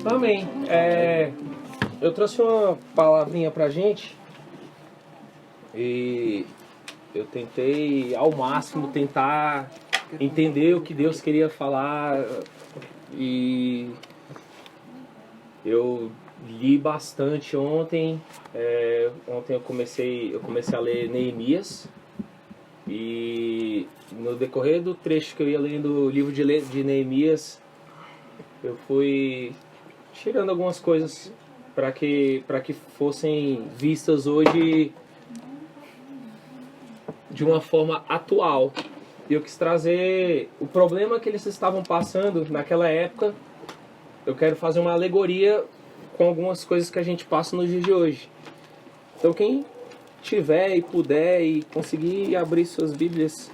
Amém. Eu trouxe uma palavrinha pra gente e eu tentei ao máximo tentar entender o que Deus queria falar e eu li bastante ontem. Ontem eu comecei a ler Neemias e no decorrer do trecho que eu ia lendo o livro de Neemias eu fui tirando algumas coisas para que fossem vistas hoje de uma forma atual. E eu quis trazer o problema que eles estavam passando naquela época. Eu quero fazer uma alegoria com algumas coisas que a gente passa nos dias de hoje. Então quem tiver e puder e conseguir abrir suas Bíblias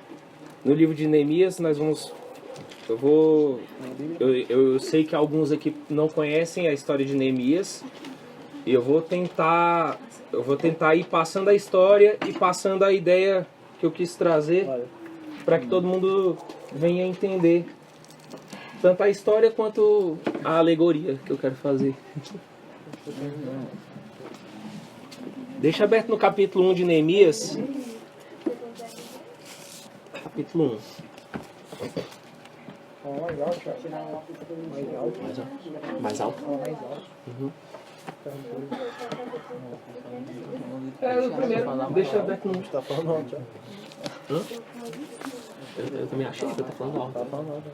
no livro de Neemias, eu sei que alguns aqui não conhecem a história de Neemias e eu vou tentar ir passando a história e passando a ideia que eu quis trazer para que todo mundo venha entender tanto a história quanto a alegoria que eu quero fazer. Deixa aberto no capítulo 1 de Neemias. Capítulo 1. Mais alto? Uhum. O primeiro, deixa aberto no... Tá falando alto, Hã? Eu também achei que eu tô falando alto. tá falando alto.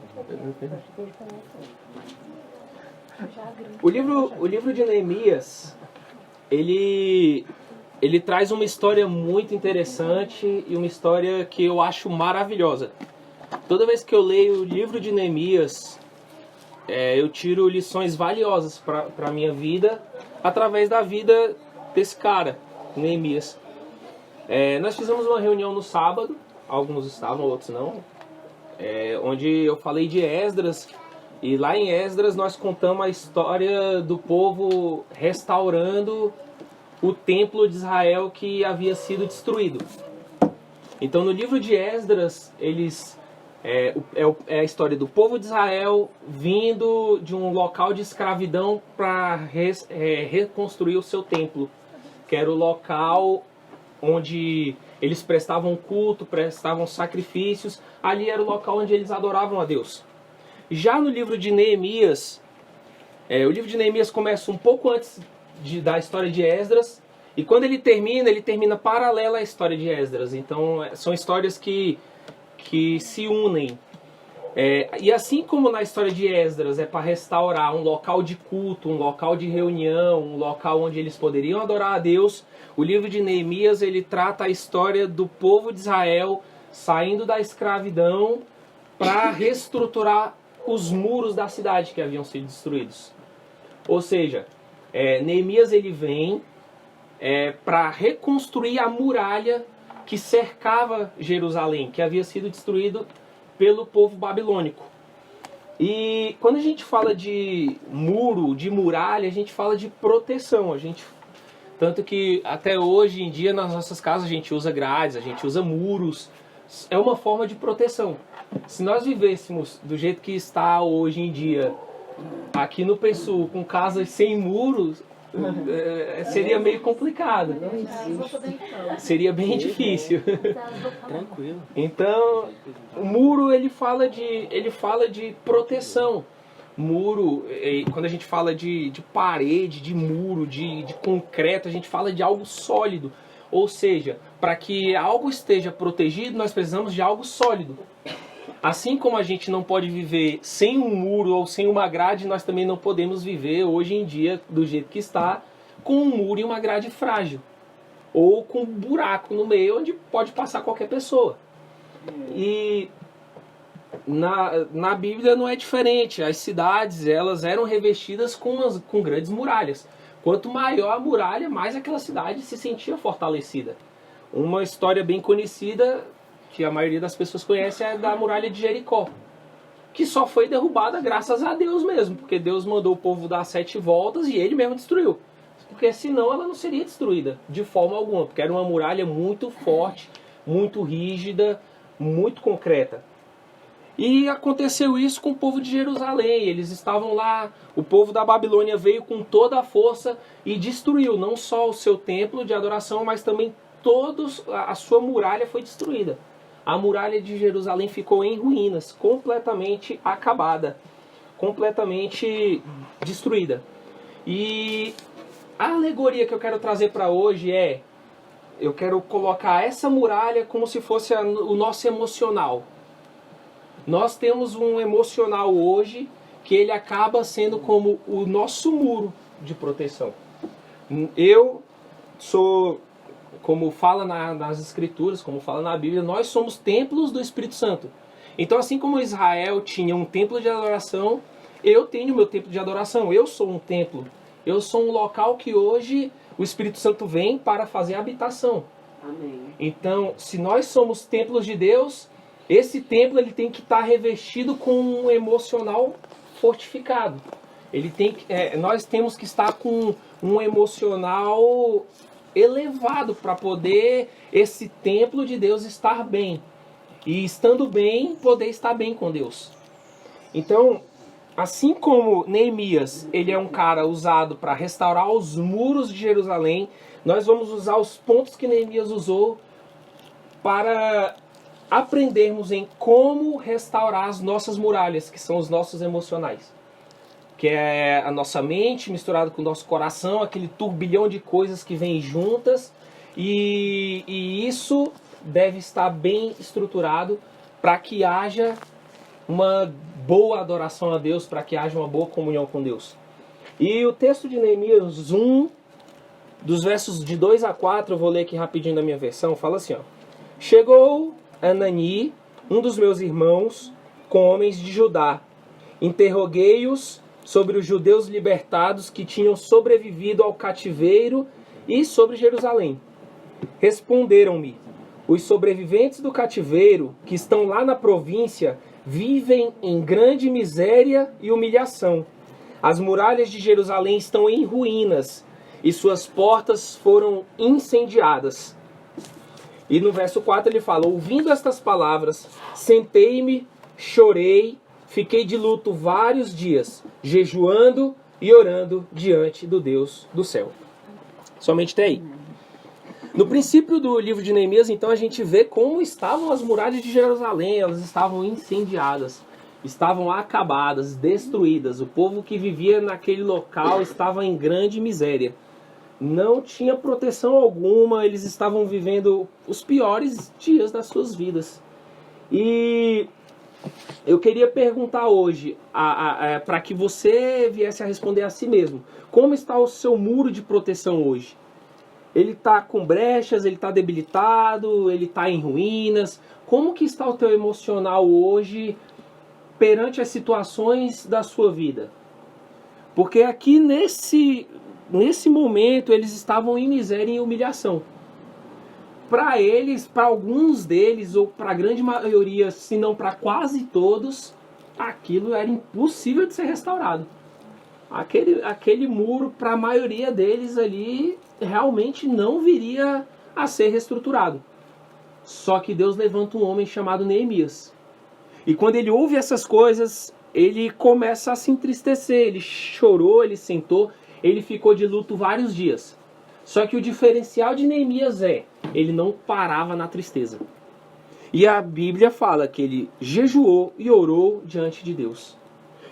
O livro de Neemias, ele traz uma história muito interessante e uma história que eu acho maravilhosa. Toda vez que eu leio o livro de Neemias, eu tiro lições valiosas para a minha vida, através da vida desse cara, Neemias. Nós fizemos uma reunião no sábado, alguns estavam, outros não, onde eu falei de Esdras, e lá em Esdras nós contamos a história do povo restaurando o templo de Israel que havia sido destruído. Então no livro de Esdras, é a história do povo de Israel vindo de um local de escravidão para reconstruir o seu templo, que era o local onde eles prestavam culto, prestavam sacrifícios. Ali era o local onde eles adoravam a Deus. Já no livro de Neemias, o livro de Neemias começa um pouco antes da história de Esdras, e quando ele termina paralela à história de Esdras. Então são histórias que se unem. E assim como na história de Esdras é para restaurar um local de culto, um local de reunião, um local onde eles poderiam adorar a Deus, o livro de Neemias ele trata a história do povo de Israel saindo da escravidão para reestruturar os muros da cidade que haviam sido destruídos. Ou seja, Neemias ele vem para reconstruir a muralha que cercava Jerusalém, que havia sido destruído pelo povo babilônico. E quando a gente fala de muro, de muralha, a gente fala de proteção. Tanto que até hoje em dia nas nossas casas a gente usa grades, a gente usa muros. É uma forma de proteção. Se nós vivêssemos do jeito que está hoje em dia, aqui no PSUL, com casas sem muros, seria meio complicado. Seria bem difícil. Tranquilo. Então, o muro ele fala de proteção. Muro, quando a gente fala de parede, de muro, de concreto, a gente fala de algo sólido. Ou seja, para que algo esteja protegido, nós precisamos de algo sólido. Assim como a gente não pode viver sem um muro ou sem uma grade, nós também não podemos viver hoje em dia, do jeito que está, com um muro e uma grade frágil. Ou com um buraco no meio onde pode passar qualquer pessoa. E na Bíblia não é diferente. As cidades elas eram revestidas com grandes muralhas. Quanto maior a muralha, mais aquela cidade se sentia fortalecida. Uma história bem conhecida, que a maioria das pessoas conhece, é da muralha de Jericó, que só foi derrubada graças a Deus mesmo, porque Deus mandou o povo dar 7 voltas e ele mesmo destruiu. Porque senão ela não seria destruída de forma alguma, porque era uma muralha muito forte, muito rígida, muito concreta. E aconteceu isso com o povo de Jerusalém. Eles estavam lá, o povo da Babilônia veio com toda a força e destruiu não só o seu templo de adoração, mas também a sua muralha foi destruída. A muralha de Jerusalém ficou em ruínas, completamente acabada, completamente destruída. E a alegoria que eu quero trazer para hoje eu quero colocar essa muralha como se fosse o nosso emocional. Nós temos um emocional hoje que ele acaba sendo como o nosso muro de proteção. Eu sou, como fala nas Escrituras, como fala na Bíblia, nós somos templos do Espírito Santo. Então, assim como Israel tinha um templo de adoração, eu tenho meu templo de adoração. Eu sou um templo. Eu sou um local que hoje o Espírito Santo vem para fazer habitação. Amém. Então, se nós somos templos de Deus, esse templo ele tem que estar revestido com um emocional fortificado. Nós temos que estar com um emocional elevado para poder esse templo de Deus estar bem. E estando bem, poder estar bem com Deus. Então, assim como Neemias, ele é um cara usado para restaurar os muros de Jerusalém, nós vamos usar os pontos que Neemias usou para aprendermos em como restaurar as nossas muralhas, que são os nossos emocionais. Que é a nossa mente misturada com o nosso coração, aquele turbilhão de coisas que vêm juntas. E isso deve estar bem estruturado para que haja uma boa adoração a Deus, para que haja uma boa comunhão com Deus. E o texto de Neemias 1, dos versos de 2 a 4, eu vou ler aqui rapidinho na minha versão, fala assim, ó. Chegou Anani, um dos meus irmãos, com homens de Judá. Interroguei-os sobre os judeus libertados que tinham sobrevivido ao cativeiro e sobre Jerusalém. Responderam-me: os sobreviventes do cativeiro, que estão lá na província, vivem em grande miséria e humilhação. As muralhas de Jerusalém estão em ruínas e suas portas foram incendiadas. E no verso 4 ele fala: ouvindo estas palavras, sentei-me, chorei, fiquei de luto vários dias, jejuando e orando diante do Deus do céu. Somente até aí. No princípio do livro de Neemias, então, a gente vê como estavam as muralhas de Jerusalém. Elas estavam incendiadas, estavam acabadas, destruídas. O povo que vivia naquele local estava em grande miséria. Não tinha proteção alguma, eles estavam vivendo os piores dias das suas vidas. E eu queria perguntar hoje, para que você viesse a responder a si mesmo, como está o seu muro de proteção hoje? Ele está com brechas, ele está debilitado, ele está em ruínas? Como que está o teu emocional hoje perante as situações da sua vida? Porque aqui nesse momento eles estavam em miséria e em humilhação. Para eles, para alguns deles, ou para a grande maioria, se não para quase todos, aquilo era impossível de ser restaurado. Aquele muro, para a maioria deles ali, realmente não viria a ser reestruturado. Só que Deus levanta um homem chamado Neemias. E quando ele ouve essas coisas, ele começa a se entristecer. Ele chorou, ele sentou, ele ficou de luto vários dias. Só que o diferencial de Neemias ele não parava na tristeza. E a Bíblia fala que ele jejuou e orou diante de Deus.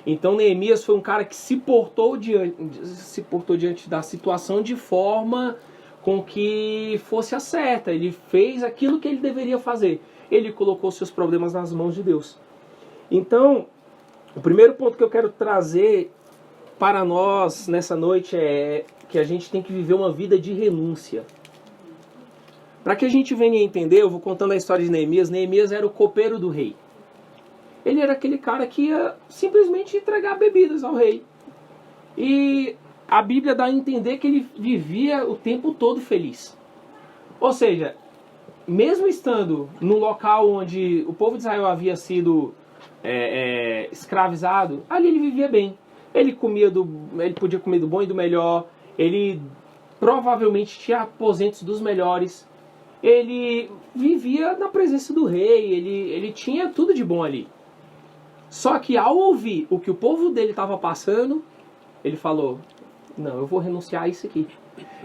Então Neemias foi um cara que se portou diante da situação de forma com que fosse a certa. Ele fez aquilo que ele deveria fazer. Ele colocou seus problemas nas mãos de Deus. Então, o primeiro ponto que eu quero trazer para nós nessa noite é que a gente tem que viver uma vida de renúncia. Para que a gente venha entender, eu vou contando a história de Neemias. Neemias era o copeiro do rei. Ele era aquele cara que ia simplesmente entregar bebidas ao rei. E a Bíblia dá a entender que ele vivia o tempo todo feliz. Ou seja, mesmo estando no local onde o povo de Israel havia sido escravizado, ali ele vivia bem. Ele podia comer do bom e do melhor. Ele provavelmente tinha aposentos dos melhores. Ele vivia na presença do rei. Ele tinha tudo de bom ali. Só que ao ouvir o que o povo dele estava passando, ele falou, não, eu vou renunciar a isso aqui.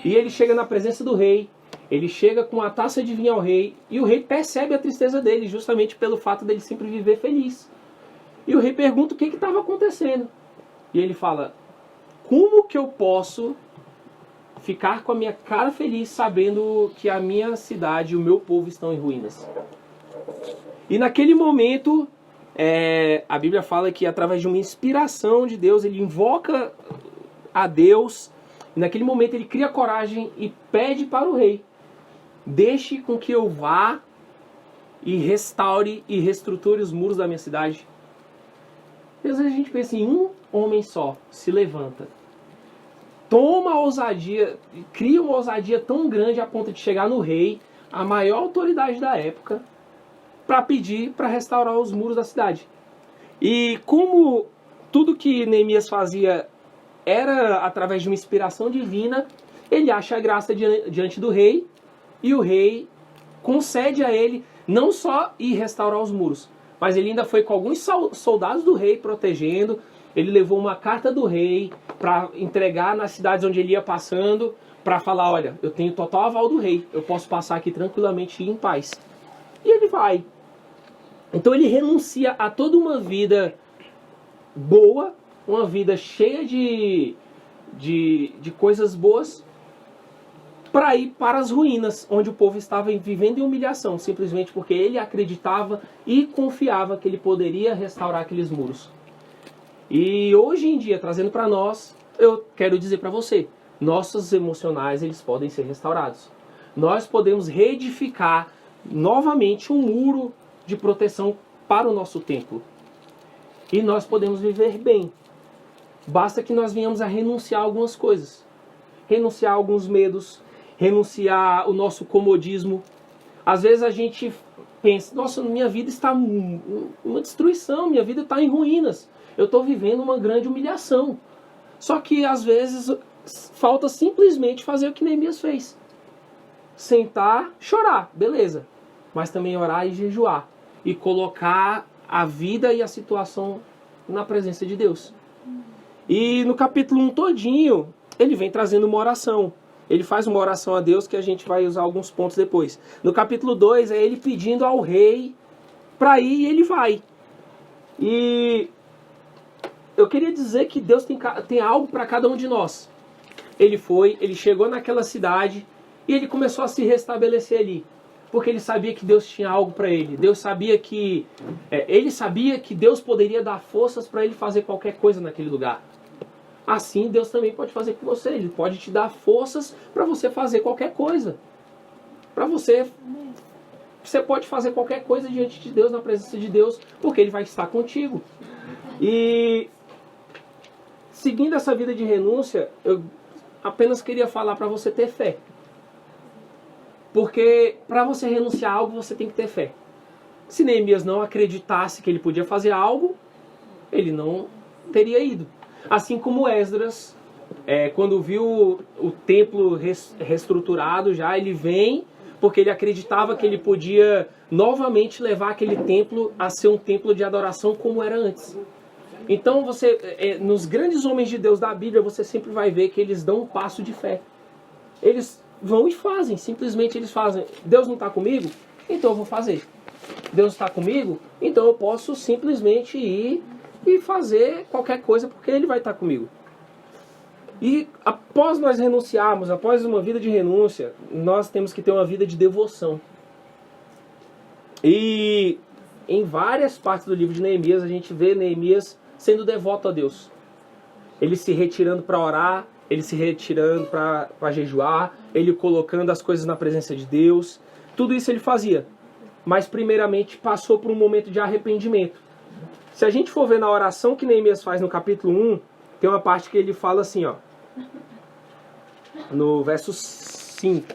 E ele chega na presença do rei, ele chega com a taça de vinho ao rei, e o rei percebe a tristeza dele, justamente pelo fato dele sempre viver feliz. E o rei pergunta o que estava acontecendo. E ele fala, como que eu posso ficar com a minha cara feliz sabendo que a minha cidade e o meu povo estão em ruínas? E naquele momento, a Bíblia fala que através de uma inspiração de Deus, ele invoca a Deus, e naquele momento ele cria coragem e pede para o rei, deixe com que eu vá e restaure e reestruture os muros da minha cidade. E às vezes a gente pensa em um homem só, se levanta, toma a ousadia, cria uma ousadia tão grande a ponto de chegar no rei, a maior autoridade da época, para pedir para restaurar os muros da cidade. E como tudo que Neemias fazia era através de uma inspiração divina, ele acha a graça diante do rei, e o rei concede a ele não só ir restaurar os muros, mas ele ainda foi com alguns soldados do rei protegendo. Ele levou uma carta do rei para entregar nas cidades onde ele ia passando, para falar, olha, eu tenho total aval do rei, eu posso passar aqui tranquilamente e em paz. E ele vai. Então ele renuncia a toda uma vida boa, uma vida cheia de coisas boas, para ir para as ruínas, onde o povo estava vivendo em humilhação, simplesmente porque ele acreditava e confiava que ele poderia restaurar aqueles muros. E hoje em dia, trazendo para nós, eu quero dizer para você, nossos emocionais eles podem ser restaurados. Nós podemos reedificar novamente um muro de proteção para o nosso templo. E nós podemos viver bem. Basta que nós venhamos a renunciar a algumas coisas. Renunciar a alguns medos, renunciar o nosso comodismo. Às vezes a gente pensa, nossa, minha vida está uma destruição, minha vida está em ruínas. Eu estou vivendo uma grande humilhação. Só que às vezes falta simplesmente fazer o que Neemias fez. Sentar, chorar, beleza. Mas também orar e jejuar. E colocar a vida e a situação na presença de Deus. E no capítulo 1 todinho, ele vem trazendo uma oração. Ele faz uma oração a Deus que a gente vai usar alguns pontos depois. No capítulo 2 é ele pedindo ao rei para ir e ele vai. E eu queria dizer que Deus tem algo para cada um de nós. Ele foi, ele chegou naquela cidade e ele começou a se restabelecer ali. Porque ele sabia que Deus tinha algo para ele. Ele sabia que Deus poderia dar forças para ele fazer qualquer coisa naquele lugar. Assim Deus também pode fazer com você. Ele pode te dar forças para você fazer qualquer coisa. Você pode fazer qualquer coisa diante de Deus, na presença de Deus, porque Ele vai estar contigo. E seguindo essa vida de renúncia, eu apenas queria falar para você ter fé. Porque para você renunciar a algo, você tem que ter fé. Se Neemias não acreditasse que ele podia fazer algo, ele não teria ido. Assim como Esdras, quando viu o templo reestruturado já, ele vem porque ele acreditava que ele podia novamente levar aquele templo a ser um templo de adoração como era antes. Então, nos grandes homens de Deus da Bíblia, você sempre vai ver que eles dão um passo de fé. Eles vão e fazem, simplesmente eles fazem. Deus não está comigo? Então eu vou fazer. Deus está comigo? Então eu posso simplesmente ir e fazer qualquer coisa porque Ele vai estar comigo. E após nós renunciarmos, após uma vida de renúncia, nós temos que ter uma vida de devoção. E em várias partes do livro de Neemias, a gente vê Neemias sendo devoto a Deus. Ele se retirando para orar, ele se retirando para jejuar, ele colocando as coisas na presença de Deus. Tudo isso ele fazia. Mas primeiramente passou por um momento de arrependimento. Se a gente for ver na oração que Neemias faz no capítulo 1, tem uma parte que ele fala assim, ó. No verso 5.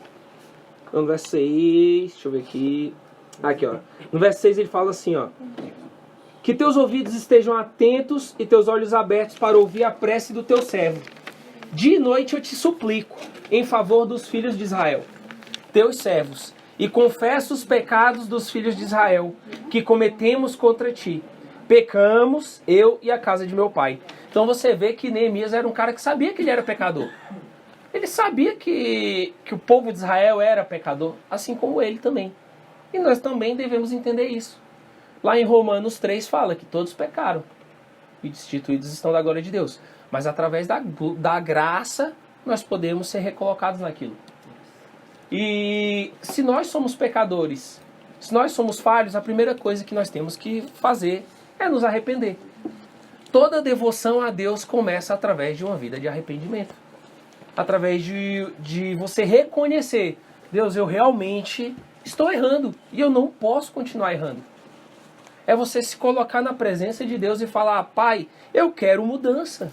No verso 6, deixa eu ver aqui. Aqui, ó. No verso 6 ele fala assim, ó. Que teus ouvidos estejam atentos e teus olhos abertos para ouvir a prece do teu servo. Dia e noite eu te suplico em favor dos filhos de Israel, teus servos, e confesso os pecados dos filhos de Israel que cometemos contra ti. pecamos, eu e a casa de meu pai. Então você vê que Neemias era um cara que sabia que ele era pecador. Ele sabia que o povo de Israel era pecador, assim como ele também. E nós também devemos entender isso. Lá em Romanos 3 fala que todos pecaram e destituídos estão da glória de Deus. Mas através da graça nós podemos ser recolocados naquilo. E se nós somos pecadores, se nós somos falhos, a primeira coisa que nós temos que fazer é nos arrepender. Toda devoção a Deus começa através de uma vida de arrependimento. Através de você reconhecer, Deus, eu realmente estou errando e eu não posso continuar errando. É você se colocar na presença de Deus e falar, Pai, eu quero mudança.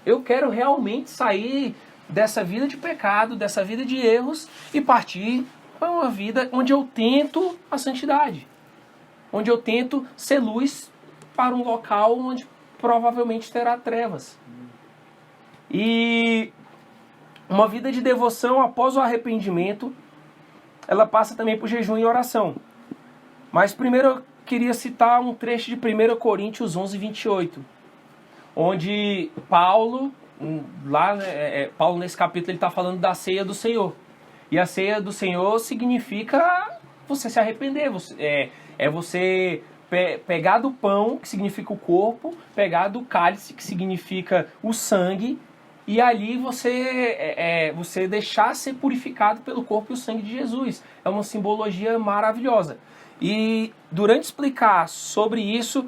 Eu quero realmente sair dessa vida de pecado, dessa vida de erros e partir para uma vida onde eu tento a santidade. Onde eu tento ser luz para um local onde provavelmente terá trevas. E uma vida de devoção após o arrependimento, ela passa também por jejum e oração. Mas primeiro eu queria citar um trecho de 1 Coríntios 11, 28. Onde Paulo, Paulo nesse capítulo ele está falando da ceia do Senhor. E a ceia do Senhor significa você se arrepender. Você pegar do pão, que significa o corpo, pegar do cálice, que significa o sangue, e ali você deixar ser purificado pelo corpo e o sangue de Jesus. É uma simbologia maravilhosa. E durante explicar sobre isso,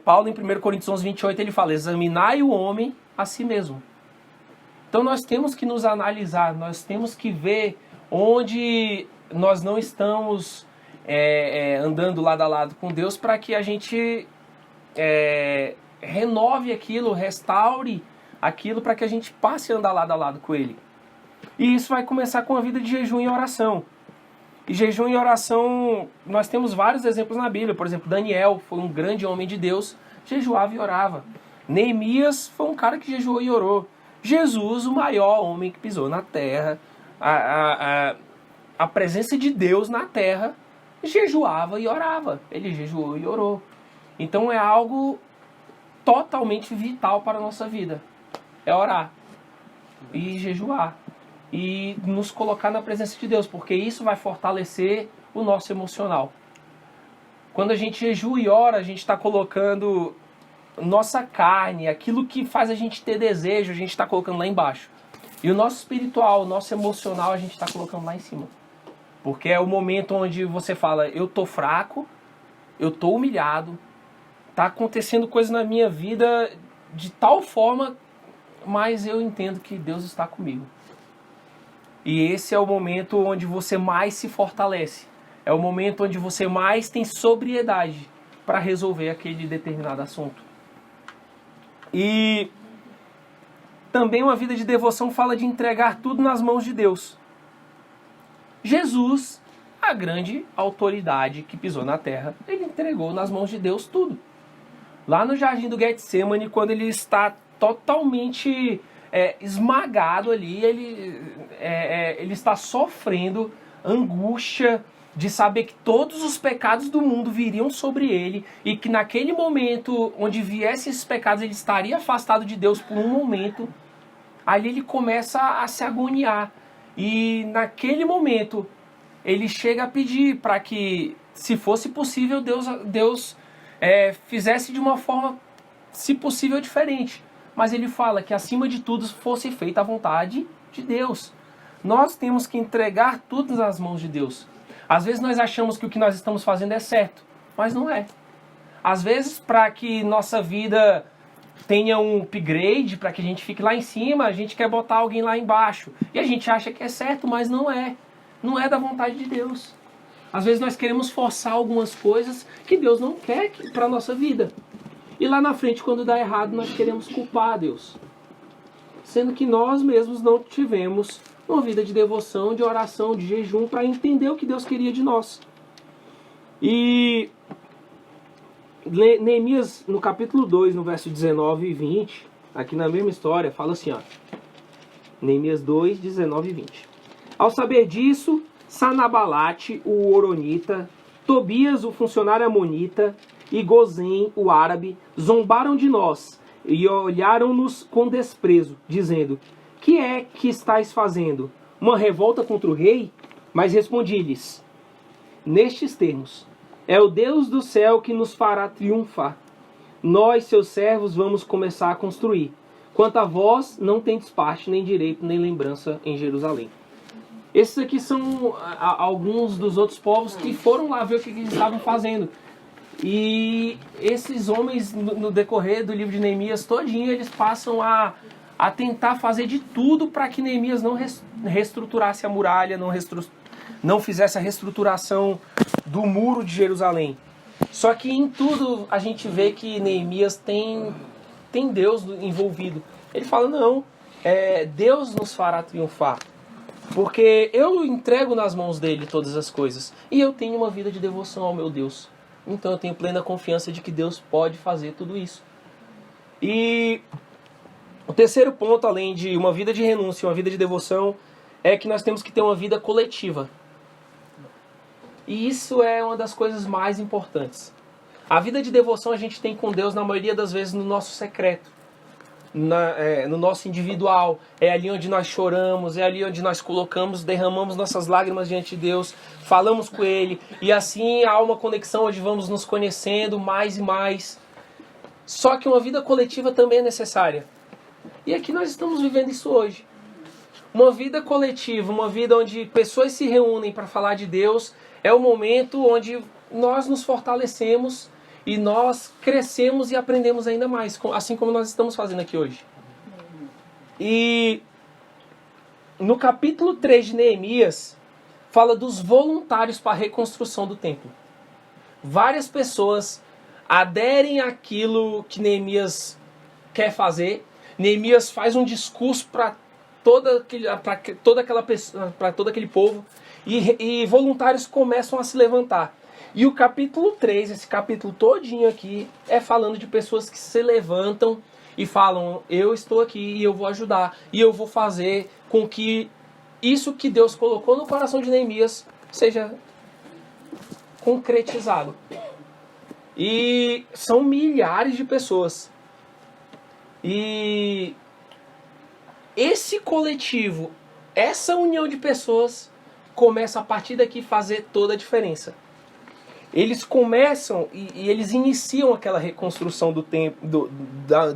Paulo em 1 Coríntios 11, 28, ele fala, examinai o homem a si mesmo. Então nós temos que nos analisar, nós temos que ver onde nós não estamos andando lado a lado com Deus, para que a gente renove aquilo, restaure aquilo, para que a gente passe a andar lado a lado com Ele. E isso vai começar com a vida de jejum e oração. E jejum e oração, nós temos vários exemplos na Bíblia. Por exemplo, Daniel foi um grande homem de Deus, jejuava e orava. Neemias foi um cara que jejuou e orou. Jesus, o maior homem que pisou na terra, a presença de Deus na terra, jejuava e orava. Ele jejuou e orou. Então é algo totalmente vital para a nossa vida. É orar e jejuar. E nos colocar na presença de Deus, porque isso vai fortalecer o nosso emocional. Quando a gente jejua e ora, a gente está colocando nossa carne, aquilo que faz a gente ter desejo, a gente está colocando lá embaixo. E o nosso espiritual, o nosso emocional, a gente está colocando lá em cima. Porque é o momento onde você fala, eu tô fraco, eu tô humilhado, tá acontecendo coisa na minha vida de tal forma, mas eu entendo que Deus está comigo. E esse é o momento onde você mais se fortalece. É o momento onde você mais tem sobriedade para resolver aquele determinado assunto. E também uma vida de devoção fala de entregar tudo nas mãos de Deus. Jesus, a grande autoridade que pisou na terra, ele entregou nas mãos de Deus tudo. Lá no jardim do Getsemane, quando ele está totalmente esmagado ali, ele está sofrendo angústia de saber que todos os pecados do mundo viriam sobre ele e que naquele momento onde viessem esses pecados ele estaria afastado de Deus por um momento. Ali ele começa a se agoniar e naquele momento ele chega a pedir para que, se fosse possível, Deus fizesse de uma forma, se possível, diferente. Mas ele fala que acima de tudo fosse feita a vontade de Deus. Nós temos que entregar tudo nas mãos de Deus. Às vezes nós achamos que o que nós estamos fazendo é certo, mas não é. Às vezes, para que nossa vida tenha um upgrade, para que a gente fique lá em cima, a gente quer botar alguém lá embaixo. E a gente acha que é certo, mas não é. Não é da vontade de Deus. Às vezes nós queremos forçar algumas coisas que Deus não quer para a nossa vida. E lá na frente, quando dá errado, nós queremos culpar a Deus. Sendo que nós mesmos não tivemos uma vida de devoção, de oração, de jejum, para entender o que Deus queria de nós. E Neemias, no capítulo 2, no verso 19 e 20, aqui na mesma história, fala assim, ó. Neemias 2, 19 e 20. Ao saber disso, Sanabalate, o Horonita, Tobias, o funcionário amonita, e Gozém, o árabe, zombaram de nós e olharam-nos com desprezo, dizendo: que é que estáis fazendo? Uma revolta contra o rei? Mas respondi-lhes nestes termos: é o Deus do céu que nos fará triunfar. Nós, seus servos, vamos começar a construir. Quanto a vós, não tendes parte, nem direito, nem lembrança em Jerusalém. Esses aqui são alguns dos outros povos que foram lá ver o que eles estavam fazendo. E esses homens, no decorrer do livro de Neemias todinho, eles passam a tentar fazer de tudo para que Neemias não reestruturasse a muralha, não fizesse a reestruturação do muro de Jerusalém. Só que em tudo a gente vê que Neemias tem Deus envolvido. Ele fala, não, Deus nos fará triunfar. Porque eu entrego nas mãos dele todas as coisas. E eu tenho uma vida de devoção ao meu Deus. Então eu tenho plena confiança de que Deus pode fazer tudo isso. E o terceiro ponto, além de uma vida de renúncia e uma vida de devoção, é que nós temos que ter uma vida coletiva. E isso é uma das coisas mais importantes. A vida de devoção a gente tem com Deus, na maioria das vezes, no nosso secreto. No nosso individual. É ali onde nós choramos, é ali onde nós derramamos nossas lágrimas diante de Deus, falamos com Ele, e assim há uma conexão onde vamos nos conhecendo mais e mais. Só que uma vida coletiva também é necessária. E aqui nós estamos vivendo isso hoje. Uma vida coletiva, uma vida onde pessoas se reúnem para falar de Deus, é o momento onde nós nos fortalecemos e nós crescemos e aprendemos ainda mais, assim como nós estamos fazendo aqui hoje. E no capítulo 3 de Neemias, fala dos voluntários para a reconstrução do templo. Várias pessoas aderem àquilo que Neemias quer fazer. Neemias faz um discurso para todo aquele povo e voluntários começam a se levantar. E o capítulo 3, esse capítulo todinho aqui, é falando de pessoas que se levantam e falam, eu estou aqui e eu vou ajudar, e eu vou fazer com que isso que Deus colocou no coração de Neemias seja concretizado. E são milhares de pessoas. E esse coletivo, essa união de pessoas, começa a partir daqui fazer toda a diferença. Eles começam e eles iniciam aquela reconstrução do templo,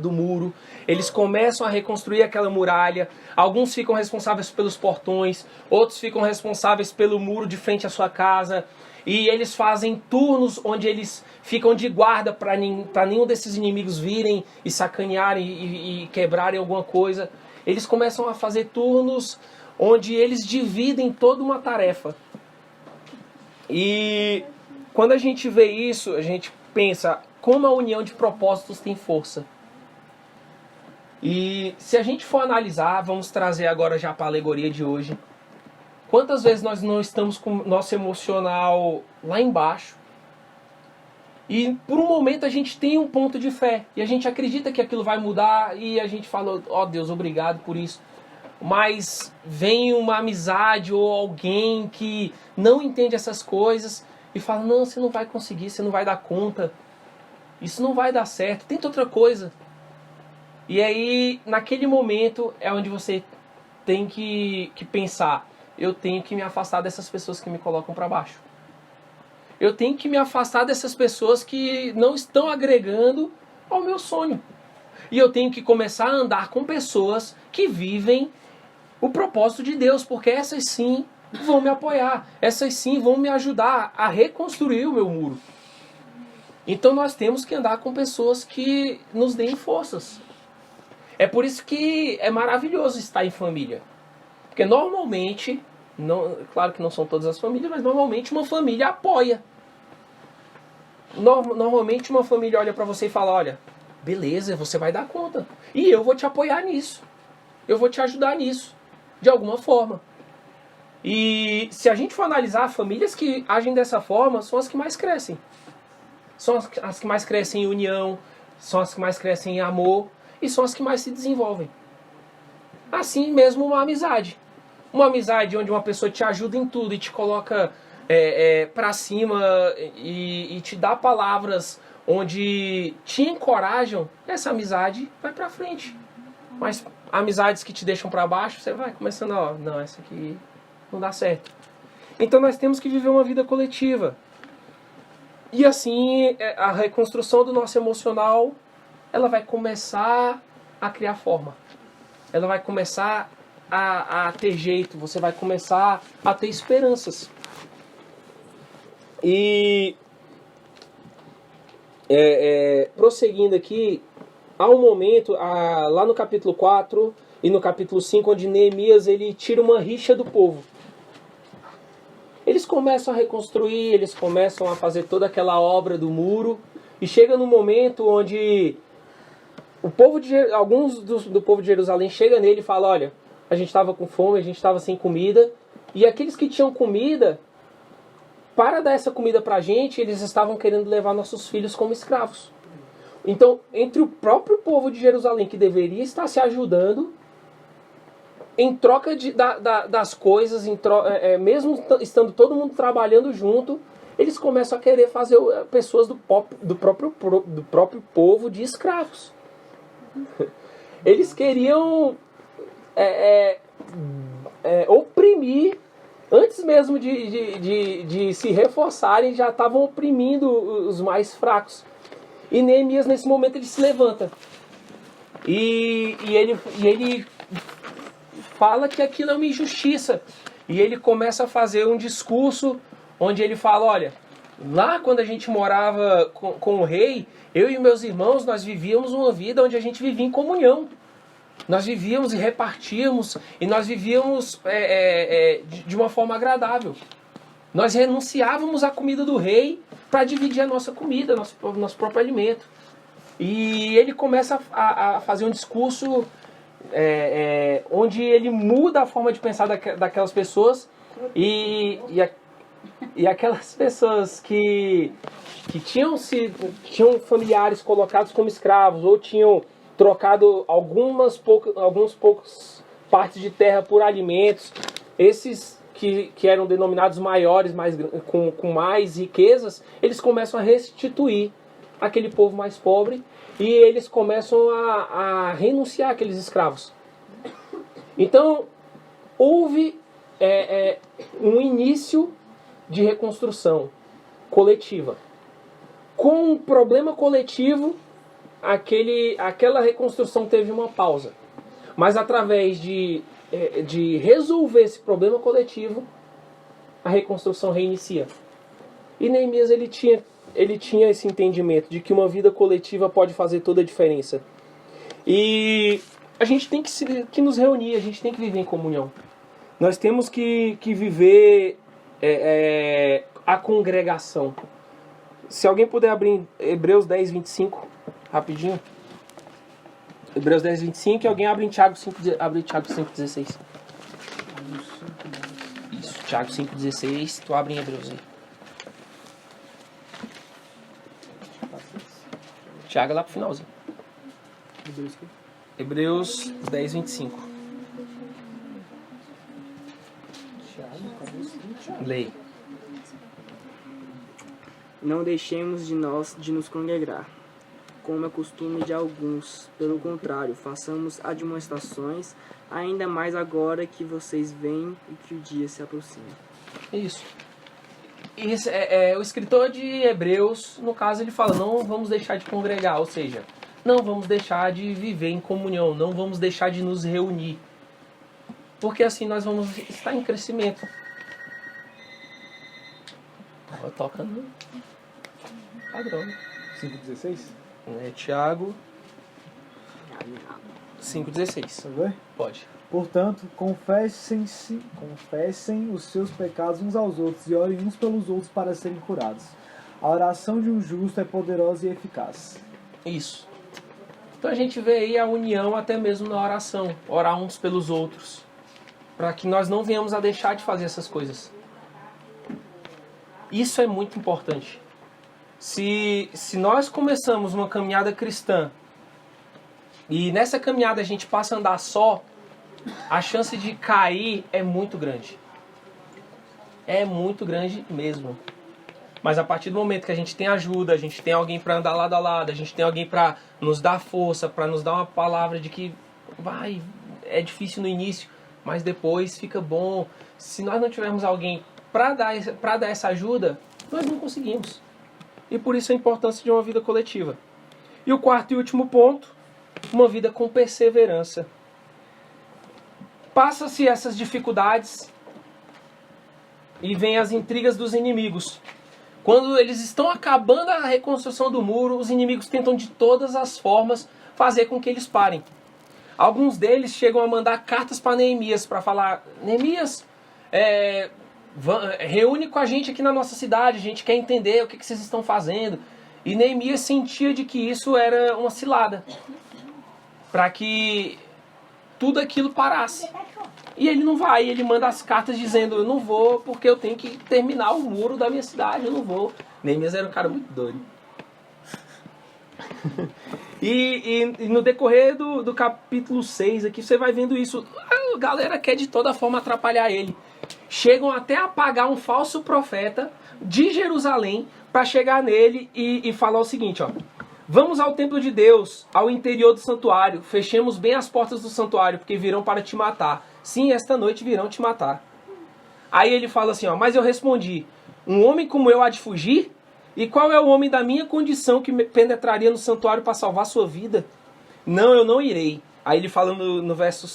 do muro. Eles começam a reconstruir aquela muralha. Alguns ficam responsáveis pelos portões, outros ficam responsáveis pelo muro de frente à sua casa. E eles fazem turnos onde eles ficam de guarda para nenhum desses inimigos virem e sacanearem e quebrarem alguma coisa. Eles começam a fazer turnos onde eles dividem toda uma tarefa. E quando a gente vê isso, a gente pensa como a união de propósitos tem força. E se a gente for analisar, vamos trazer agora já para a alegoria de hoje. Quantas vezes nós não estamos com o nosso emocional lá embaixo e por um momento a gente tem um ponto de fé e a gente acredita que aquilo vai mudar e a gente fala, ó Deus, obrigado por isso. Mas vem uma amizade ou alguém que não entende essas coisas e fala, não, você não vai conseguir, você não vai dar conta, isso não vai dar certo, tenta outra coisa. E aí, naquele momento, é onde você tem que pensar, eu tenho que me afastar dessas pessoas que me colocam para baixo. Eu tenho que me afastar dessas pessoas que não estão agregando ao meu sonho. E eu tenho que começar a andar com pessoas que vivem o propósito de Deus, porque essas sim vão me apoiar, essas sim vão me ajudar a reconstruir o meu muro. Então nós temos que andar com pessoas que nos deem forças. É por isso que é maravilhoso estar em família. Porque normalmente, claro que não são todas as famílias, mas normalmente uma família apoia. Normalmente uma família olha para você e fala, olha, beleza, você vai dar conta. E eu vou te apoiar nisso. Eu vou te ajudar nisso, de alguma forma. E se a gente for analisar, famílias que agem dessa forma são as que mais crescem. São as que mais crescem em união, são as que mais crescem em amor e são as que mais se desenvolvem. Assim mesmo uma amizade. Uma amizade onde uma pessoa te ajuda em tudo e te coloca pra cima e te dá palavras onde te encorajam, essa amizade vai pra frente. Mas amizades que te deixam pra baixo, você vai começando, ó, não, essa aqui não dá certo. Então nós temos que viver uma vida coletiva. E assim, a reconstrução do nosso emocional, ela vai começar a criar forma. Ela vai começar a ter jeito, você vai começar a ter esperanças. E prosseguindo aqui, há um momento, lá no capítulo 4 e no capítulo 5, onde Neemias ele tira uma rixa do povo. Eles começam a reconstruir, eles começam a fazer toda aquela obra do muro, e chega num momento onde alguns do povo de Jerusalém chegam nele e falam, olha, a gente estava com fome, a gente estava sem comida, e aqueles que tinham comida, para dar essa comida para a gente, eles estavam querendo levar nossos filhos como escravos. Então, entre o próprio povo de Jerusalém, que deveria estar se ajudando, em troca das coisas, mesmo estando todo mundo trabalhando junto, eles começam a querer fazer pessoas do próprio povo de escravos. Eles queriam oprimir, antes mesmo de se reforçarem, já estavam oprimindo os mais fracos. E Neemias, nesse momento, ele se levanta. E ele fala que aquilo é uma injustiça. E ele começa a fazer um discurso onde ele fala, olha, lá quando a gente morava com o rei, eu e meus irmãos, nós vivíamos uma vida onde a gente vivia em comunhão. Nós vivíamos e repartíamos, e nós vivíamos de uma forma agradável. Nós renunciávamos à comida do rei para dividir a nossa comida, nosso próprio alimento. E ele começa a fazer um discurso onde ele muda a forma de pensar daquelas pessoas, e aquelas pessoas que tinham familiares colocados como escravos, ou tinham trocado alguns poucos partes de terra por alimentos, esses que eram denominados maiores, com mais riquezas, eles começam a restituir aquele povo mais pobre, e eles começam a renunciar àqueles escravos. Então, houve um início de reconstrução coletiva. Com um problema coletivo, aquela reconstrução teve uma pausa. Mas através de resolver esse problema coletivo, a reconstrução reinicia. E Neemias ele tinha esse entendimento de que uma vida coletiva pode fazer toda a diferença. E a gente tem que nos reunir, a gente tem que viver em comunhão. Nós temos que viver a congregação. Se alguém puder abrir Hebreus 10, 25, rapidinho. Hebreus 10, 25, e alguém abre em Tiago 5, 16. Isso, Tiago 5, 16, tu abre em Hebreus aí. Tiago lá pro finalzinho. Hebreus 10, 25. Lei. Não deixemos de nos congregar, como é costume de alguns. Pelo contrário, façamos admoestações, ainda mais agora que vocês veem e que o dia se aproxima. Isso. O escritor de Hebreus, no caso, ele fala, não vamos deixar de congregar, ou seja, não vamos deixar de viver em comunhão, não vamos deixar de nos reunir. Porque assim nós vamos estar em crescimento. Toca no padrão. 5,16? Tiago 5,16. Pode ver? Pode. Portanto, confessem os seus pecados uns aos outros e orem uns pelos outros para serem curados. A oração de um justo é poderosa e eficaz. Isso. Então a gente vê aí a união até mesmo na oração. Orar uns pelos outros. Para que nós não venhamos a deixar de fazer essas coisas. Isso é muito importante. Se nós começamos uma caminhada cristã e nessa caminhada a gente passa a andar só, a chance de cair é muito grande. É muito grande mesmo. Mas a partir do momento que a gente tem ajuda, a gente tem alguém para andar lado a lado, a gente tem alguém para nos dar força, para nos dar uma palavra de que é difícil no início, mas depois fica bom. Se nós não tivermos alguém para dar essa ajuda, nós não conseguimos. E por isso a importância de uma vida coletiva. E o quarto e último ponto, uma vida com perseverança. Passa-se essas dificuldades e vem as intrigas dos inimigos. Quando eles estão acabando a reconstrução do muro, os inimigos tentam de todas as formas fazer com que eles parem. Alguns deles chegam a mandar cartas para Neemias para falar: Neemias, reúne com a gente aqui na nossa cidade, a gente quer entender o que vocês estão fazendo. E Neemias sentia de que isso era uma cilada, para que tudo aquilo parasse. E ele não vai, ele manda as cartas dizendo: eu não vou porque eu tenho que terminar o muro da minha cidade, eu não vou. Neemias era um cara muito doido. E no decorrer do capítulo 6 aqui, você vai vendo isso. A galera quer de toda forma atrapalhar ele. Chegam até a pagar um falso profeta de Jerusalém para chegar nele e falar o seguinte, ó: vamos ao templo de Deus, ao interior do santuário, fechemos bem as portas do santuário, porque virão para te matar. Sim, esta noite virão te matar. Aí ele fala assim, ó: mas eu respondi: um homem como eu há de fugir? E qual é o homem da minha condição que penetraria no santuário para salvar sua vida? Não, eu não irei. Aí ele fala no verso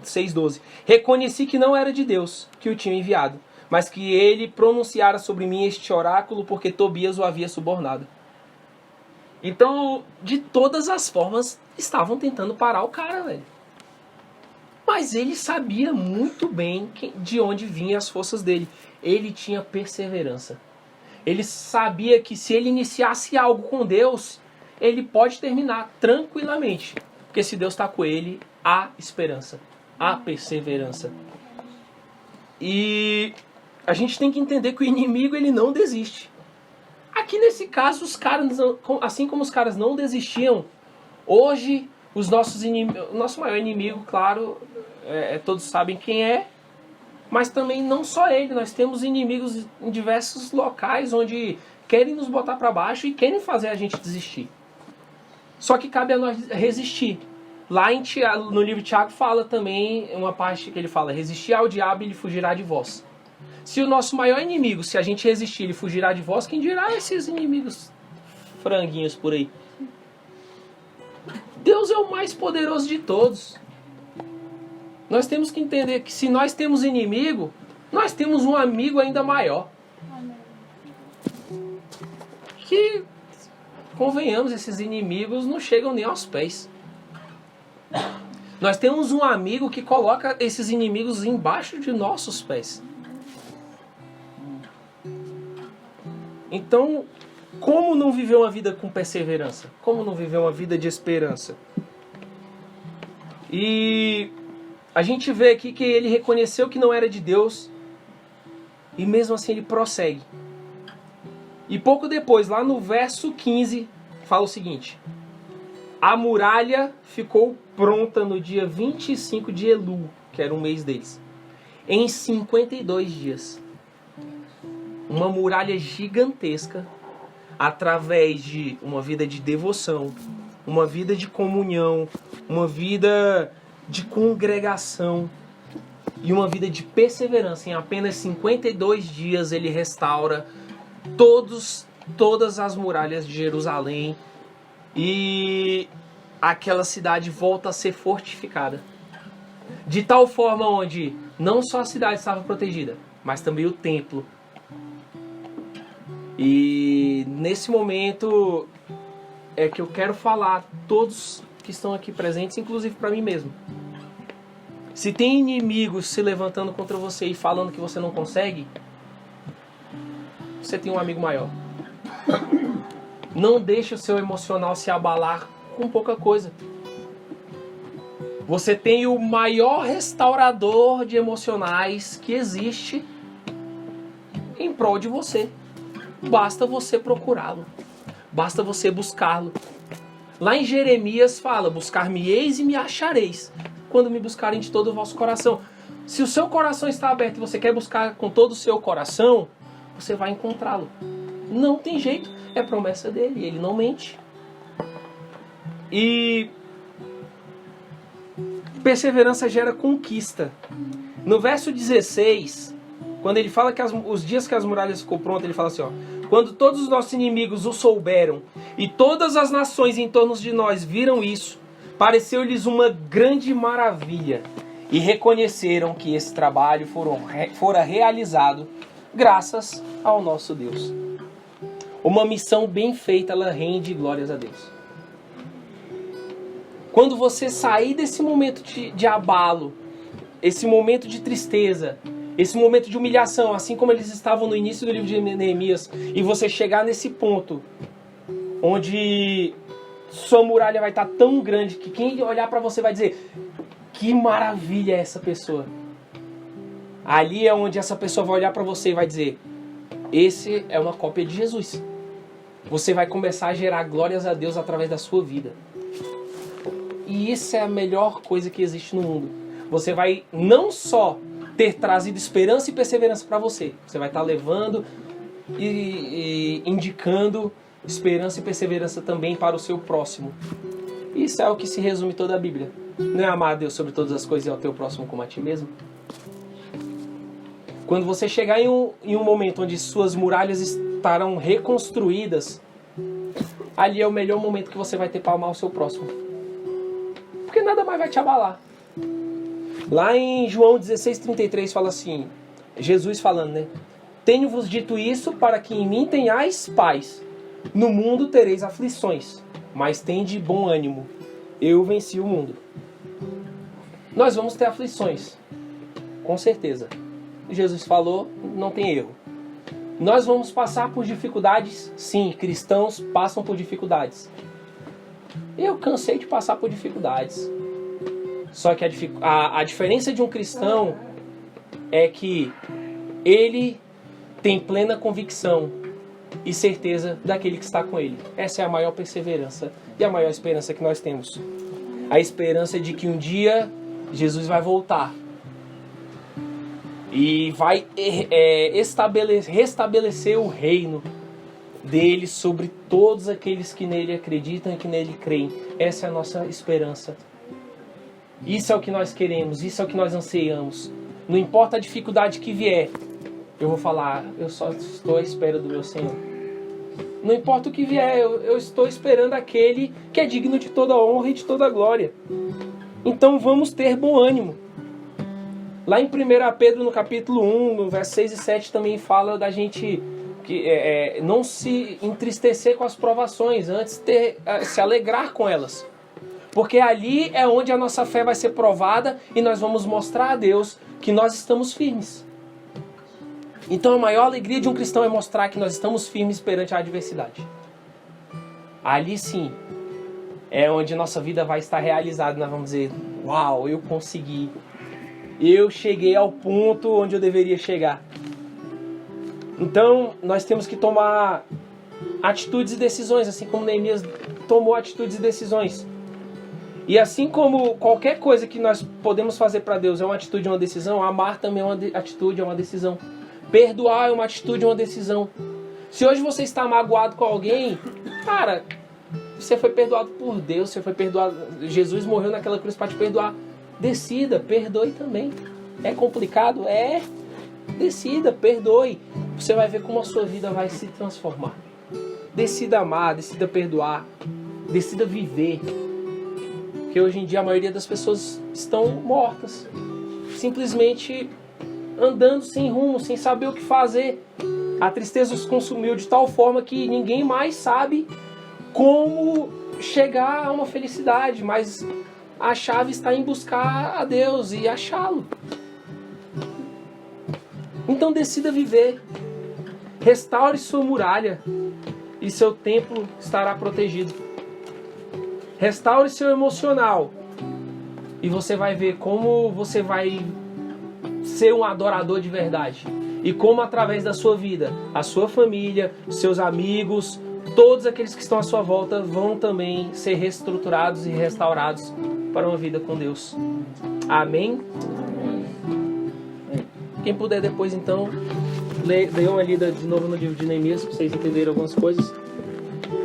6:12: reconheci que não era de Deus que o tinha enviado, mas que ele pronunciara sobre mim este oráculo, porque Tobias o havia subornado. Então, de todas as formas, estavam tentando parar o cara, velho. Mas ele sabia muito bem de onde vinham as forças dele. Ele tinha perseverança. Ele sabia que se ele iniciasse algo com Deus, ele pode terminar tranquilamente. Porque se Deus está com ele, há esperança, há perseverança. E a gente tem que entender que o inimigo, ele não desiste. Aqui nesse caso, os caras, assim como os caras não desistiam, hoje os nossos inimigos, o nosso maior inimigo, claro, todos sabem quem é, mas também não só ele, nós temos inimigos em diversos locais onde querem nos botar para baixo e querem fazer a gente desistir. Só que cabe a nós resistir. Lá no livro de Tiago fala também uma parte que ele fala: resistir ao diabo e ele fugirá de vós. Se o nosso maior inimigo, se a gente resistir, ele fugirá de vós, quem dirá esses inimigos franguinhos por aí? Deus é o mais poderoso de todos. Nós temos que entender que se nós temos inimigo, nós temos um amigo ainda maior. Que, convenhamos, esses inimigos não chegam nem aos pés. Nós temos um amigo que coloca esses inimigos embaixo de nossos pés. Então, como não viver uma vida com perseverança? Como não viver uma vida de esperança? E a gente vê aqui que ele reconheceu que não era de Deus e mesmo assim ele prossegue. E pouco depois, lá no verso 15, fala o seguinte: a muralha ficou pronta no dia 25 de Elu, que era um mês deles, em 52 dias. Uma muralha gigantesca, através de uma vida de devoção, uma vida de comunhão, uma vida de congregação e uma vida de perseverança. Em apenas 52 dias ele restaura todas as muralhas de Jerusalém e aquela cidade volta a ser fortificada. De tal forma onde não só a cidade estava protegida, mas também o templo. E nesse momento é que eu quero falar a todos que estão aqui presentes, inclusive para mim mesmo. Se tem inimigos se levantando contra você e falando que você não consegue, você tem um amigo maior. Não deixe o seu emocional se abalar com pouca coisa. Você tem o maior restaurador de emocionais que existe em prol de você. Basta você procurá-lo. Basta você buscá-lo. Lá em Jeremias fala: buscar-me-eis e me achareis, quando me buscarem de todo o vosso coração. Se o seu coração está aberto e você quer buscar com todo o seu coração, você vai encontrá-lo. Não tem jeito, é promessa dele, ele não mente. E perseverança gera conquista. No verso 16, quando ele fala que os dias que as muralhas ficou prontas, ele fala assim, ó: quando todos os nossos inimigos o souberam e todas as nações em torno de nós viram isso, pareceu-lhes uma grande maravilha e reconheceram que esse trabalho fora realizado graças ao nosso Deus. Uma missão bem feita, ela rende glórias a Deus. Quando você sair desse momento de abalo, esse momento de tristeza, esse momento de humilhação, assim como eles estavam no início do livro de Neemias, e você chegar nesse ponto onde sua muralha vai estar tão grande que quem olhar para você vai dizer: que maravilha é essa pessoa. Ali é onde essa pessoa vai olhar para você e vai dizer: esse é uma cópia de Jesus. Você vai começar a gerar glórias a Deus através da sua vida. E isso é a melhor coisa que existe no mundo. Você vai não só ter trazido esperança e perseverança para você, você vai estar levando e indicando esperança e perseverança também para o seu próximo. Isso é o que se resume toda a Bíblia. Não é amar a Deus sobre todas as coisas e ao teu próximo como a ti mesmo? Quando você chegar em um momento onde suas muralhas estarão reconstruídas, ali é o melhor momento que você vai ter para amar o seu próximo. Porque nada mais vai te abalar. Lá em João 16:33 fala assim, Jesus falando, né? Tenho-vos dito isso para que em mim tenhais paz. No mundo tereis aflições, mas tende bom ânimo. Eu venci o mundo. Nós vamos ter aflições, com certeza. Jesus falou, não tem erro. Nós vamos passar por dificuldades, sim, cristãos passam por dificuldades. Eu cansei de passar por dificuldades. Só que a diferença de um cristão é que ele tem plena convicção e certeza daquele que está com ele. Essa é a maior perseverança e a maior esperança que nós temos. A esperança de que um dia Jesus vai voltar e vai restabelecer o reino dele sobre todos aqueles que nele acreditam e que nele creem. Essa é a nossa esperança. Isso é o que nós queremos, isso é o que nós anseiamos. Não importa a dificuldade que vier, eu vou falar, eu só estou à espera do meu Senhor. Não importa o que vier, eu estou esperando aquele que é digno de toda honra e de toda glória. Então vamos ter bom ânimo. Lá em 1 Pedro, no capítulo 1, no verso 6 e 7, também fala da gente não se entristecer com as provações, antes se alegrar com elas. Porque ali é onde a nossa fé vai ser provada e nós vamos mostrar a Deus que nós estamos firmes. Então a maior alegria de um cristão é mostrar que nós estamos firmes perante a adversidade. Ali sim é onde nossa vida vai estar realizada. Nós vamos dizer, uau, eu consegui. Eu cheguei ao ponto onde eu deveria chegar. Então nós temos que tomar atitudes e decisões, assim como Neemias tomou atitudes e decisões. E assim como qualquer coisa que nós podemos fazer para Deus é uma atitude e uma decisão, amar também é uma atitude, é uma decisão. Perdoar é uma atitude e uma decisão. Se hoje você está magoado com alguém, cara, você foi perdoado por Deus, você foi perdoado. Jesus morreu naquela cruz para te perdoar. Decida, perdoe também. É complicado? É. Decida, perdoe. Você vai ver como a sua vida vai se transformar. Decida amar, decida perdoar, decida viver. Porque hoje em dia a maioria das pessoas estão mortas. Simplesmente andando sem rumo, sem saber o que fazer. A tristeza os consumiu de tal forma que ninguém mais sabe como chegar a uma felicidade. Mas a chave está em buscar a Deus e achá-lo. Então decida viver. Restaure sua muralha e seu templo estará protegido. Restaure seu emocional e você vai ver como você vai ser um adorador de verdade. E como através da sua vida, a sua família, seus amigos, todos aqueles que estão à sua volta vão também ser reestruturados e restaurados para uma vida com Deus. Amém? Quem puder depois então dei uma lida de novo no livro de Neemias para vocês entenderem algumas coisas.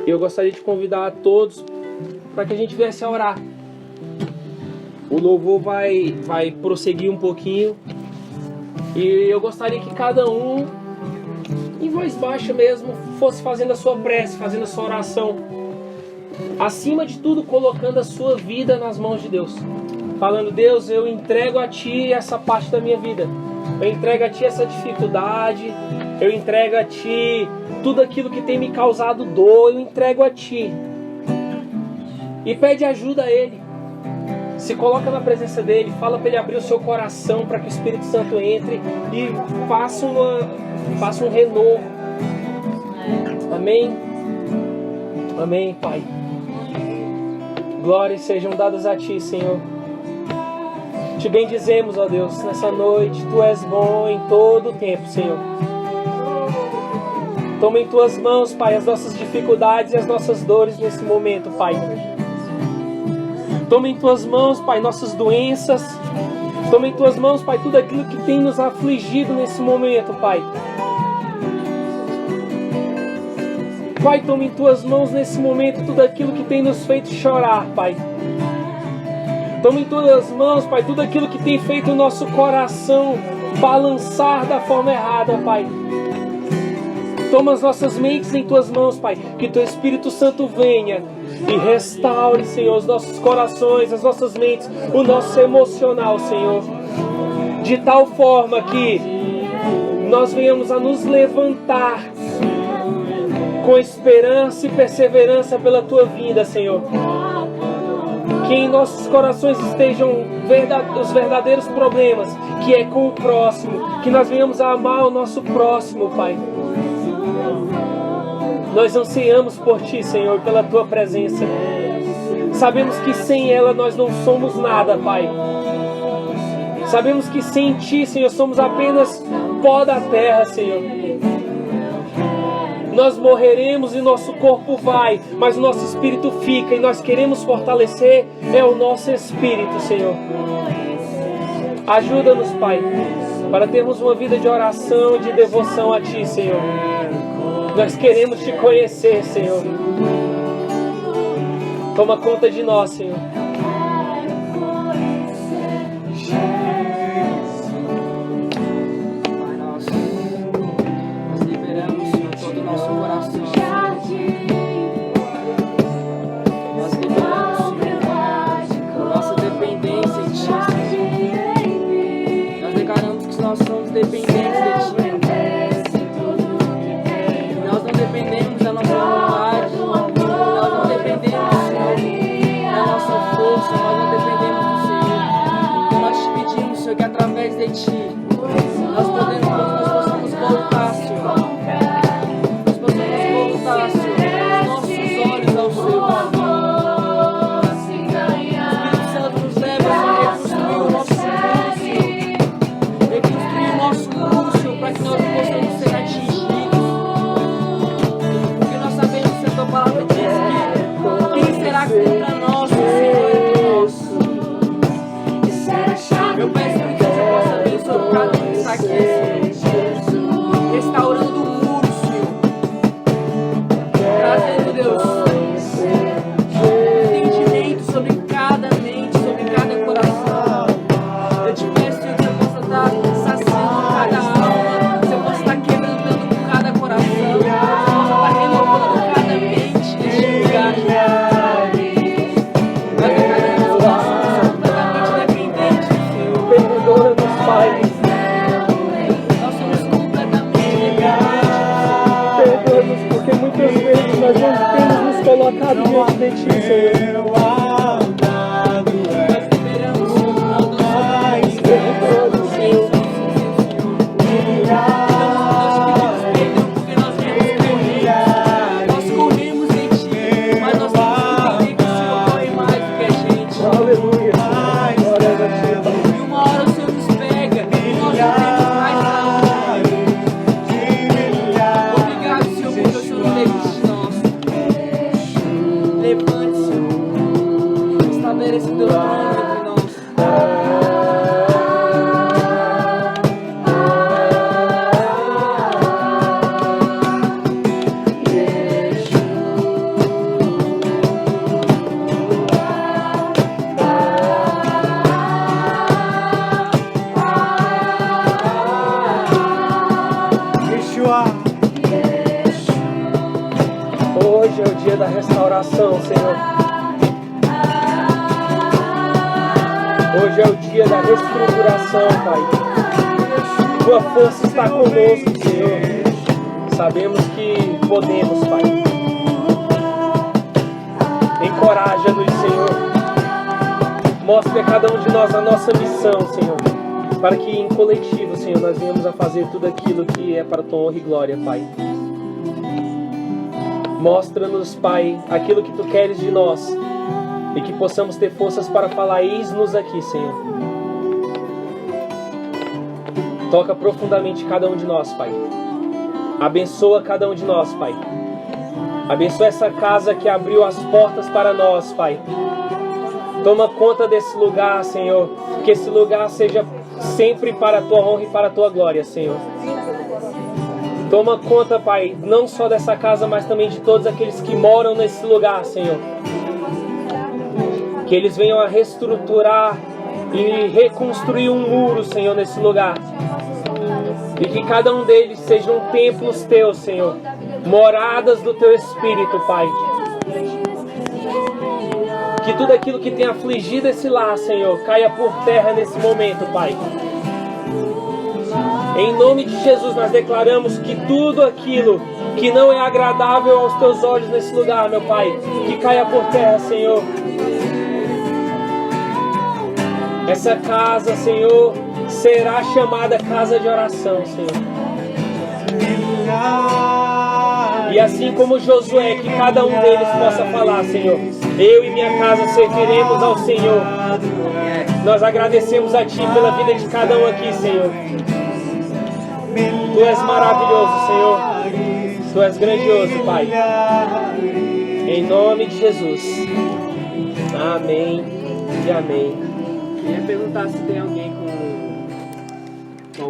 E eu gostaria de convidar a todos para que a gente viesse a orar. O louvor vai prosseguir um pouquinho. E eu gostaria que cada um, em voz baixa mesmo, fosse fazendo a sua prece, fazendo a sua oração. Acima de tudo, colocando a sua vida nas mãos de Deus. Falando: Deus, eu entrego a Ti essa parte da minha vida. Eu entrego a Ti essa dificuldade. Eu entrego a Ti tudo aquilo que tem me causado dor. Eu entrego a Ti. E pede ajuda a Ele. Se coloca na presença dEle. Fala para Ele abrir o seu coração para que o Espírito Santo entre e faça um renovo. Amém? Amém, Pai. Glórias sejam dadas a Ti, Senhor. Te bendizemos, ó Deus, nessa noite. Tu és bom em todo o tempo, Senhor. Toma em Tuas mãos, Pai, as nossas dificuldades e as nossas dores nesse momento, Pai. Toma em Tuas mãos, Pai, nossas doenças. Toma em Tuas mãos, Pai, tudo aquilo que tem nos afligido nesse momento, Pai. Pai, toma em Tuas mãos nesse momento tudo aquilo que tem nos feito chorar, Pai. Toma em Tuas mãos, Pai, tudo aquilo que tem feito o nosso coração balançar da forma errada, Pai. Toma as nossas mentes em Tuas mãos, Pai. Que Teu Espírito Santo venha e restaure, Senhor, os nossos corações, as nossas mentes, o nosso emocional, Senhor. De tal forma que nós venhamos a nos levantar com esperança e perseverança pela Tua vinda, Senhor. Que em nossos corações estejam os verdadeiros problemas, que é com o próximo. Que nós venhamos a amar o nosso próximo, Pai. Nós ansiamos por Ti, Senhor, pela Tua presença. Sabemos que sem ela nós não somos nada, Pai. Sabemos que sem Ti, Senhor, somos apenas pó da terra, Senhor. Nós morreremos e nosso corpo vai, mas o nosso espírito fica, e nós queremos fortalecer o nosso espírito, Senhor. Ajuda-nos, Pai, para termos uma vida de oração e de devoção a Ti, Senhor. Nós queremos Te conhecer, Senhor. Toma conta de nós, Senhor. Nós somos dependentes de Ti. Nós não dependemos da nossa vontade. Nós não dependemos, Senhor, da nossa força. Nós não dependemos do Senhor. Então nós te pedimos, Senhor, que através de Ti nós possamos voltar, Senhor. Nós possamos voltar, Senhor, os nossos olhos ao Senhor. Para que nós possamos ser atingidos, porque nós sabemos que a Tua palavra diz que quem será contra nós, o Senhor é nosso. Eu peço que você possa abençoar cada um que está aqui, Senhor, restaurando o muro, Senhor, trazendo, Deus, entendimento sobre cada mente, sobre cada coração. Eu te peço, Senhor, que você possa estar saciando cada alma. Perdoa da restauração, Senhor. Hoje é o dia da reestruturação, Pai. Tua força está conosco, Senhor. Sabemos que podemos, Pai. Encoraja-nos, Senhor. Mostre a cada um de nós a nossa missão, Senhor. Para que em coletivo, Senhor, nós venhamos a fazer tudo aquilo que é para a tua honra e glória, Pai. Mostra-nos, Pai, aquilo que tu queres de nós. E que possamos ter forças para falar, eis-nos aqui, Senhor. Toca profundamente cada um de nós, Pai. Abençoa cada um de nós, Pai. Abençoa essa casa que abriu as portas para nós, Pai. Toma conta desse lugar, Senhor. Que esse lugar seja sempre para a tua honra e para a tua glória, Senhor. Toma conta, Pai, não só dessa casa, mas também de todos aqueles que moram nesse lugar, Senhor. Que eles venham a reestruturar e reconstruir um muro, Senhor, nesse lugar. E que cada um deles sejam templos teus, Senhor. Moradas do teu Espírito, Pai. Que tudo aquilo que tem afligido esse lar, Senhor, caia por terra nesse momento, Pai. Em nome de Jesus nós declaramos que tudo aquilo que não é agradável aos teus olhos nesse lugar, meu Pai, que caia por terra, Senhor. Essa casa, Senhor, será chamada casa de oração, Senhor. E assim como Josué, que cada um deles possa falar, Senhor, eu e minha casa serviremos ao Senhor. Nós agradecemos a Ti pela vida de cada um aqui, Senhor. Tu és maravilhoso, Senhor. Tu és grandioso, Pai. Em nome de Jesus. Amém e amém. Queria perguntar se tem alguém com